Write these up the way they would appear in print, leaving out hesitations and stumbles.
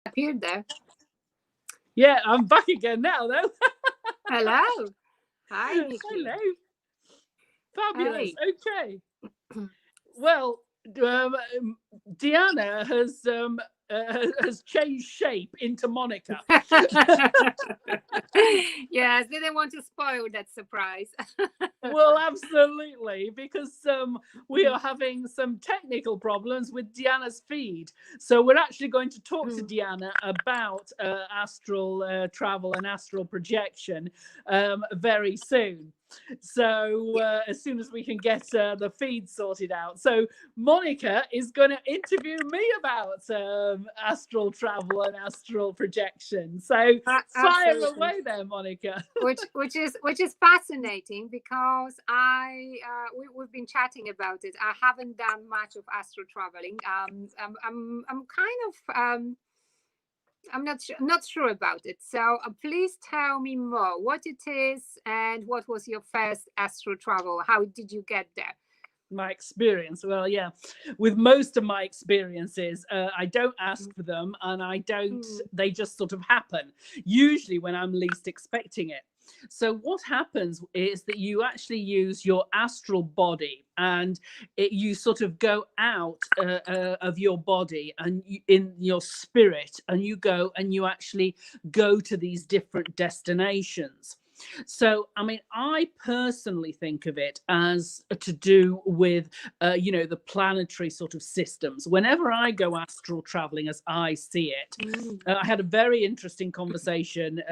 appeared there. Yeah, I'm back again now, though. Hello. Hi, Nikki. Hello. Fabulous. Hey. Okay. Well, Deanna has changed shape into Monica. Yes, didn't want to spoil that surprise. Well, absolutely, because we are having some technical problems with Deanna's feed. So we're actually going to talk to Deanna about astral travel and astral projection very soon. So as soon as we can get the feed sorted out. So Monica is going to interview me about astral travel and astral projection. So fire away there, Monica. which is fascinating because we've been chatting about it. I haven't done much of astral traveling. I'm kind of I'm not sure about it. So please tell me more what it is and what was your first astral travel. How did you get there? My experience, well, yeah, with most of my experiences, I don't ask for them, and I don't they just sort of happen, usually when I'm least expecting it. So what happens is that you actually use your astral body, and you sort of go out of your body and in your spirit, and you go and you actually go to these different destinations. So, I mean, I personally think of it as to do with, the planetary sort of systems. Whenever I go astral traveling, as I see it, I had a very interesting conversation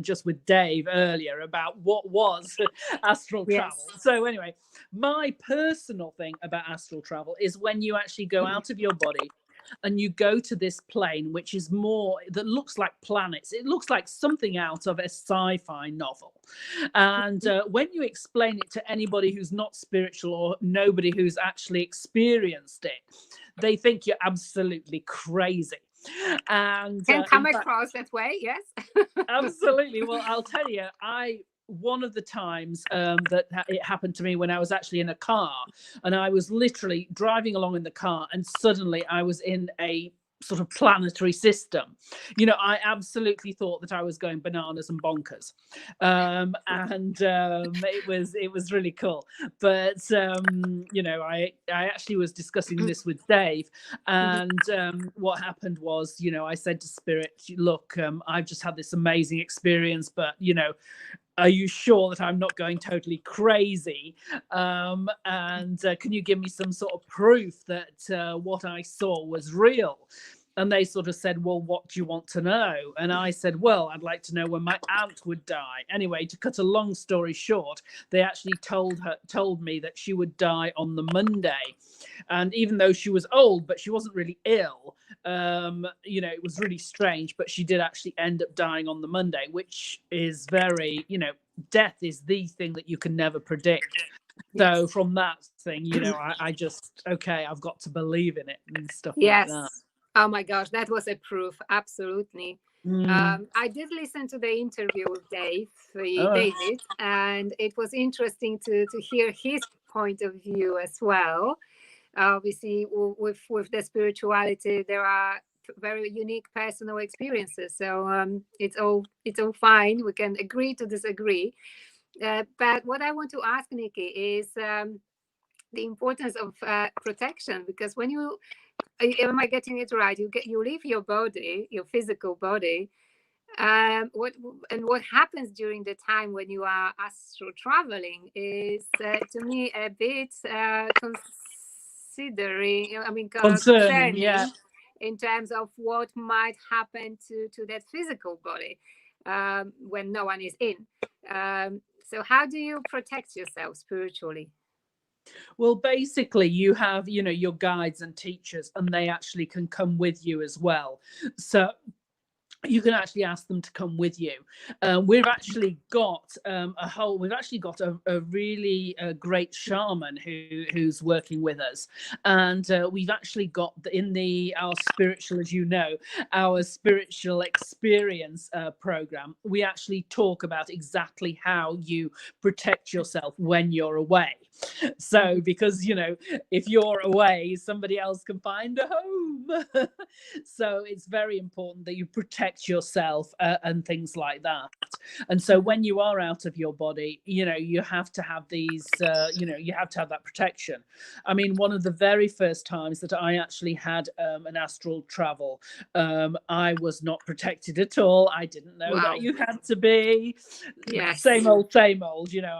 just with Dave earlier about what was astral travel. So, anyway, my personal thing about astral travel is when you actually go out of your body and you go to this plane, which is more that looks like planets. It looks like something out of a sci-fi novel. And when you explain it to anybody who's not spiritual or nobody who's actually experienced it, they think you're absolutely crazy. And can come across that way. Yes. Absolutely. Well, I'll tell you, one of the times that it happened to me when I was actually in a car, and I was literally driving along in the car, and suddenly I was in a sort of planetary system. I absolutely thought that I was going bananas and bonkers, and it was really cool. But I actually was discussing this with Dave, and what happened was, I said to Spirit, look, I've just had this amazing experience, but are you sure that I'm not going totally crazy? And can you give me some sort of proof that what I saw was real? And they sort of said, well, what do you want to know? And I said, well, I'd like to know when my aunt would die. Anyway, to cut a long story short, they actually told me that she would die on the Monday. And even though she was old, but she wasn't really ill, it was really strange, but she did actually end up dying on the Monday, which is very, death is the thing that you can never predict. So from that thing, I just, okay, I've got to believe in it and stuff like that. Oh my gosh, that was a proof. Absolutely. I did listen to the interview with David, and it was interesting to hear his point of view as well. Obviously, with the spirituality, there are very unique personal experiences. So it's all fine. We can agree to disagree. But what I want to ask Nikki is the importance of protection, because when you am I getting it right? You leave your body, your physical body. What happens during the time when you are astral traveling is to me a bit concerning, in terms of what might happen to that physical body when no one is in. So how do you protect yourself spiritually? Well, basically, you have, your guides and teachers, and they actually can come with you as well. So you can actually ask them to come with you. We've actually got a really great shaman who's working with us, and we've actually got our spiritual, as you know, our spiritual experience program. We actually talk about exactly how you protect yourself when you're away. So, because if you're away, somebody else can find a home. So it's very important that you protect yourself and things like that. And so when you are out of your body, you have to have these, you have to have that protection. I mean, one of the very first times that I actually had an astral travel, I was not protected at all. I didn't know that you had to be. Yes. Same old, I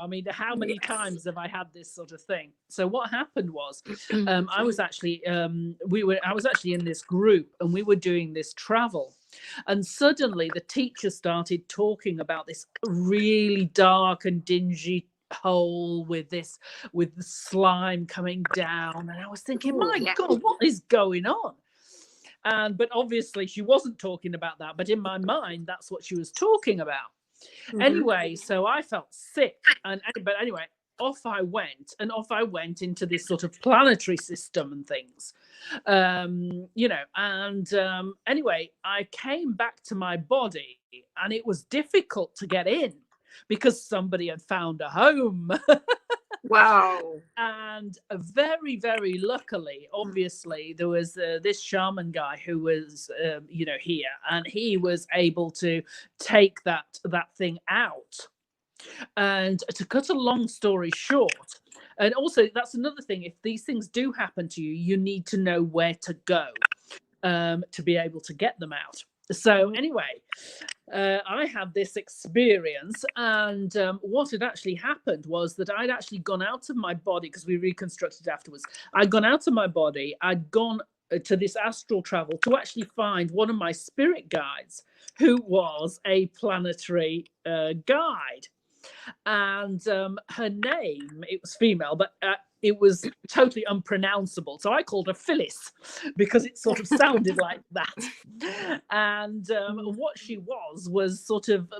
mean, how many times have I had this sort of thing? So what happened was, I was actually in this group, and we were doing this travel, and suddenly the teacher started talking about this really dark and dingy hole with the slime coming down, and I was thinking, my God, what is going on? But obviously she wasn't talking about that, but in my mind that's what she was talking about. Anyway, so I felt sick, but anyway, off I went into this sort of planetary system and things, anyway, I came back to my body, and it was difficult to get in because somebody had found a home. Wow. And very, very luckily, obviously, there was this shaman guy who was, here, and he was able to take that thing out. And to cut a long story short, and also that's another thing, if these things do happen to you, you need to know where to go to be able to get them out. So anyway, I had this experience, and what had actually happened was that I'd actually gone out of my body, because we reconstructed afterwards. I'd gone out of my body. I'd gone to this astral travel to actually find one of my spirit guides, who was a planetary guide. And her name, it was female, but it was totally unpronounceable. So I called her Phyllis because it sort of sounded like that. And what she was sort of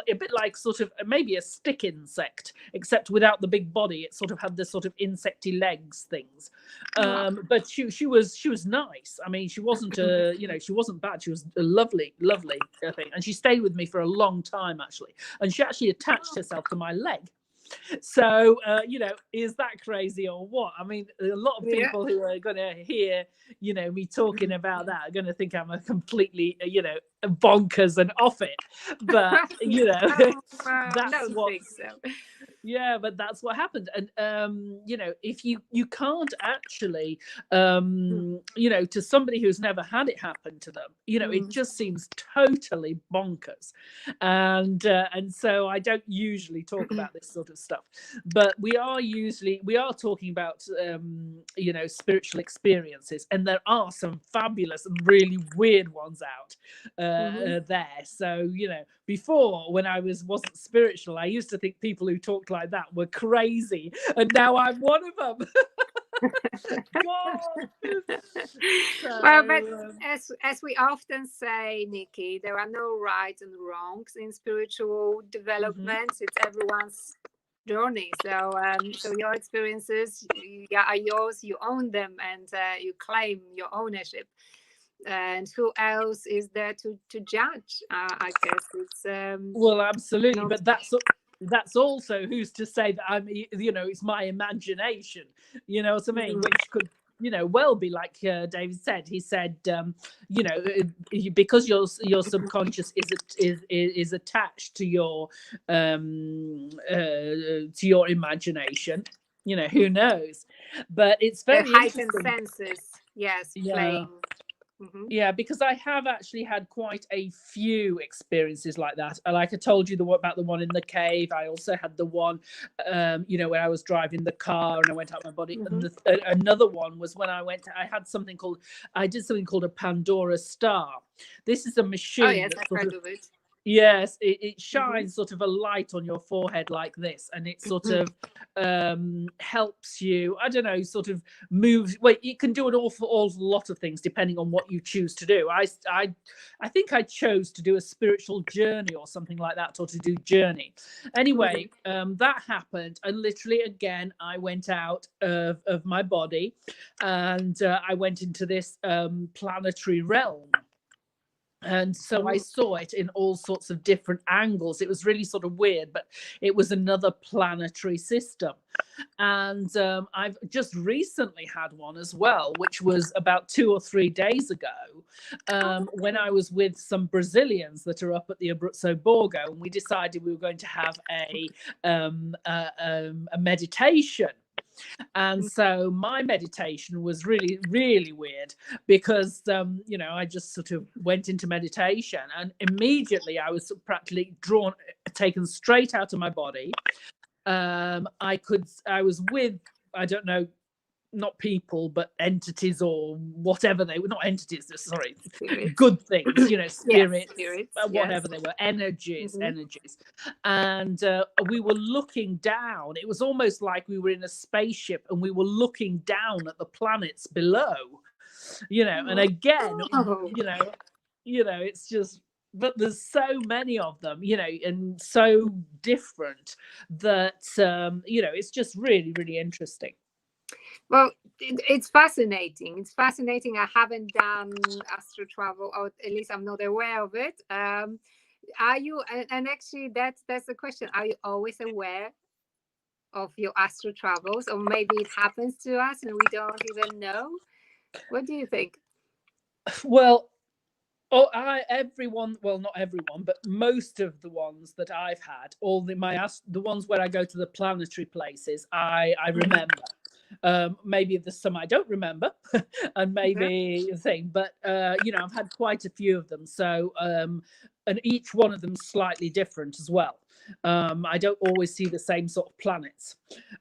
a bit like sort of maybe a stick insect, except without the big body. It sort of had this sort of insecty legs things. But she was nice. I mean, she wasn't she wasn't bad. She was a lovely thing. And she stayed with me for a long time, actually. And she actually attached herself to my leg. So, is that crazy or what? I mean, a lot of people who are going to hear, me talking about that are going to think I'm a completely, bonkers and off it. But, that's what. Yeah, but that's what happened. And if you can't actually to somebody who's never had it happen to them, it just seems totally bonkers. And so I don't usually talk about this sort of stuff, but we are talking about spiritual experiences, and there are some fabulous and really weird ones out there. So before, when I wasn't spiritual, I used to think people who talked like that were crazy, and now I'm one of them. Well, but as we often say, Nikki, there are no rights and wrongs in spiritual developments. It's everyone's journey. So your experiences are yours. You own them, and you claim your ownership. And who else is there to judge? I guess it's well, absolutely, but that's also who's to say that I'm, it's my imagination, what I mean, which could, well be like David said. He said, because your subconscious is attached to your imagination. Who knows? But it's very heightened senses. Yes, playing. Yeah, because I have actually had quite a few experiences like that. Like I told you about the one in the cave. I also had the one, when I was driving the car and I went out my body. And another one was when I did something called a Pandora star. This is a machine. Oh yes, I've heard of it. Yes, it shines sort of a light on your forehead like this, and it sort of helps you, I don't know, sort of move. Well, it can do an awful lot of things depending on what you choose to do. I think I chose to do a spiritual journey or something like that, or to do journey. Anyway, that happened, and literally again, I went out of my body, and I went into this planetary realm. And so I saw it in all sorts of different angles. It was really sort of weird, but it was another planetary system. And I've just recently had one as well, which was about 2 or 3 days ago, when I was with some Brazilians that are up at the Abruzzo Borgo, and we decided we were going to have a meditation. And so my meditation was really, really weird because, I just sort of went into meditation, and immediately I was practically taken straight out of my body. I was with, I don't know, not people, but entities or whatever they were, not entities, sorry, spirits. Good things, spirits, yes, spirits, whatever they were, energies. And we were looking down. It was almost like we were in a spaceship and we were looking down at the planets below, and again, it's just, but there's so many of them, and so different that, it's just really, really interesting. Well, it's fascinating. It's fascinating. I haven't done astral travel, or at least I'm not aware of it. Are you? And actually, that's the question. Are you always aware of your astral travels, or maybe it happens to us and we don't even know? What do you think? Well, everyone, well, not everyone, but most of the ones that I've had, the ones where I go to the planetary places, I remember. Maybe there's some I don't remember, and maybe the thing, but I've had quite a few of them. So, and each one of them slightly different as well. I don't always see the same sort of planets,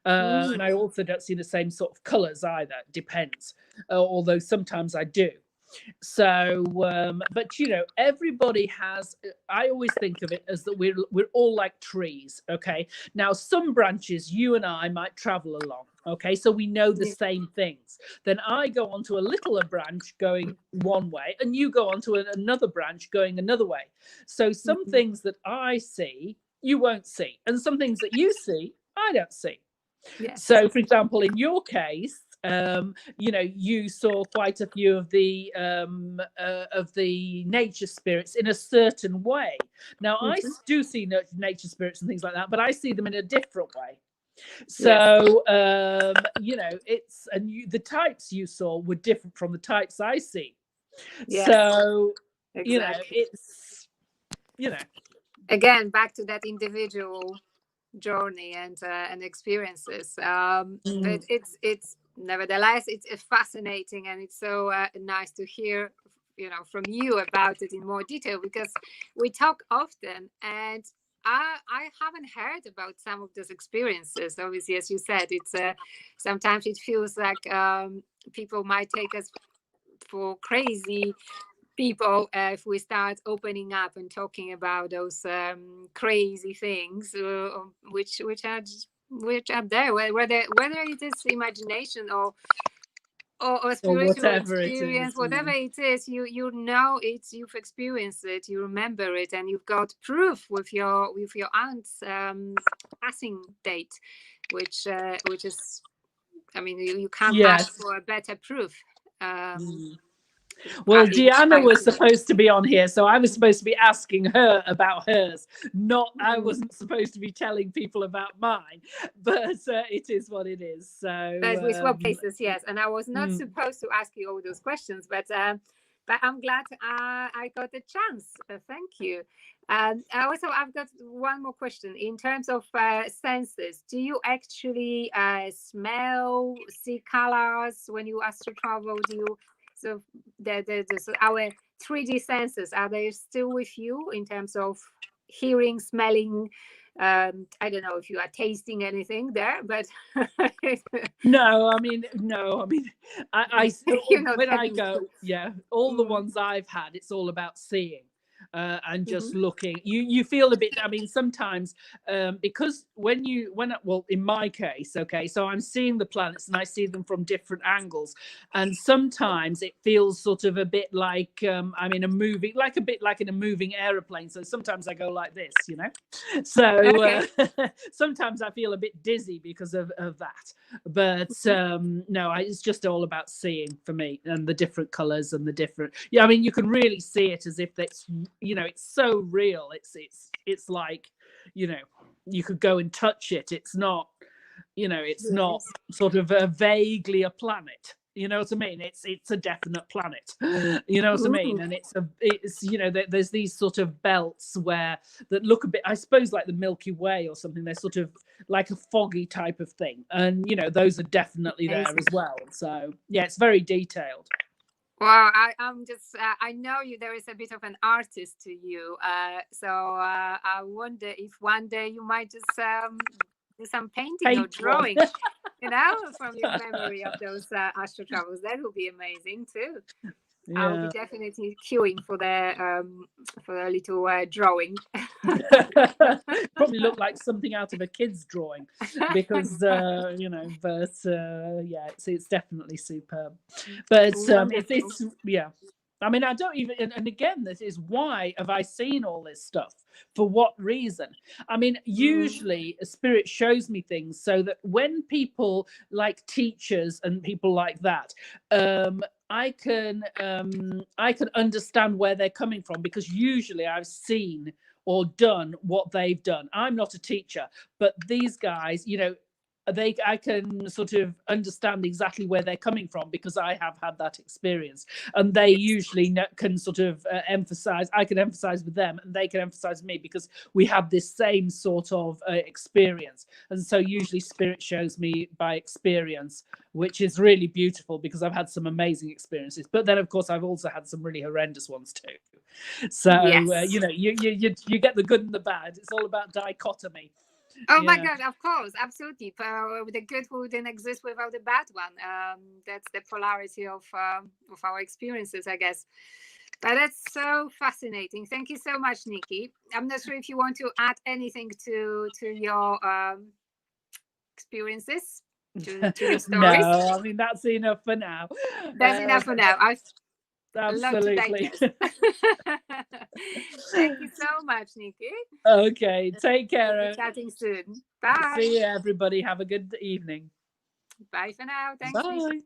and I also don't see the same sort of colors either. It depends, although sometimes I do. So, but everybody has. I always think of it as that we're all like trees. Okay, now some branches you and I might travel along. Okay, so we know the same things. Then I go onto a littler branch going one way, and you go onto another branch going another way. So some things that I see you won't see, and some things that you see I don't see. Yes. So, for example, in your case, you saw quite a few of the nature spirits in a certain way. Now, I do see nature spirits and things like that, but I see them in a different way. So, it's the types you saw were different from the types I see. Yes. So, exactly. Again, back to that individual journey and experiences. But it's nevertheless it's fascinating, and it's so nice to hear from you about it in more detail, because we talk often and I haven't heard about some of those experiences. Obviously, as you said, it's sometimes it feels like people might take us for crazy people if we start opening up and talking about those crazy things, which are there, whether it is imagination or spiritual experience, whatever it is, you've experienced it, you remember it, and you've got proof with your aunt's passing date, which is, I mean, you can't ask for a better proof. Well, Deanna was supposed to be on here, so I was supposed to be asking her about hers. I wasn't supposed to be telling people about mine, but it is what it is. So, but we swap places, yes. And I was not supposed to ask you all those questions, but I'm glad I got the chance. Thank you. And also, I've got one more question. In terms of senses, do you actually smell, see colors when you astral travel? Do you? So our 3D senses, are they still with you in terms of hearing, smelling? I don't know if you are tasting anything there, but no, I mean, I when I go, all the ones I've had, it's all about seeing. and just looking. You feel a bit, I mean, sometimes because well, in my case, okay, so I'm seeing the planets and I see them from different angles, and sometimes it feels sort of a bit like I'm in a moving, like a bit like in a moving aeroplane. So sometimes I go like this, you know. So sometimes I feel a bit dizzy because of that. But no, it's just all about seeing for me, and the different colors and the different. Yeah, I mean, you can really see it as if it's, you know, it's so real. It's like, you know, you could go and touch it. It's not, you know, it's not sort of vaguely a planet. You know what I mean? It's a definite planet. You know what I mean? And it's you know, there's these sort of belts that look a bit, I suppose, like the Milky Way or something. They're sort of like a foggy type of thing, and you know, those are definitely there as well. So yeah, it's very detailed. Well, I'm just, I know you, there is a bit of an artist to you. So I wonder if one day you might just do some painting or drawing, you know, from your memory of those astral travels. That would be amazing too. Yeah. I will be definitely queuing for the little drawing. Probably look like something out of a kid's drawing, because you know, but yeah, it's definitely superb. But it's yeah. I mean, I don't even, and again, this is why have I seen all this stuff? For what reason? I mean, usually a spirit shows me things so that when people like teachers and people like that, I can understand where they're coming from, because usually I've seen or done what they've done. I'm not a teacher, but these guys, you know, I can sort of understand exactly where they're coming from, because I have had that experience, and they usually can sort of emphasize. I can emphasize with them, and they can emphasize with me, because we have this same sort of experience. And so usually spirit shows me by experience, which is really beautiful, because I've had some amazing experiences, but then of course I've also had some really horrendous ones too. So you know, you get the good and the bad. It's all about dichotomy. Oh my God, of course, absolutely. The good wouldn't exist without the bad one. That's the polarity of our experiences, I guess. But that's so fascinating. Thank you so much, Nikki. I'm not sure if you want to add anything to your experiences, to your stories. No, I mean, that's enough for now. That's enough for now. Absolutely. Thank you so much, Nikki. Okay, take care. We'll be chatting soon. Bye. See you, everybody. Have a good evening. Bye for now. Thanks. Bye.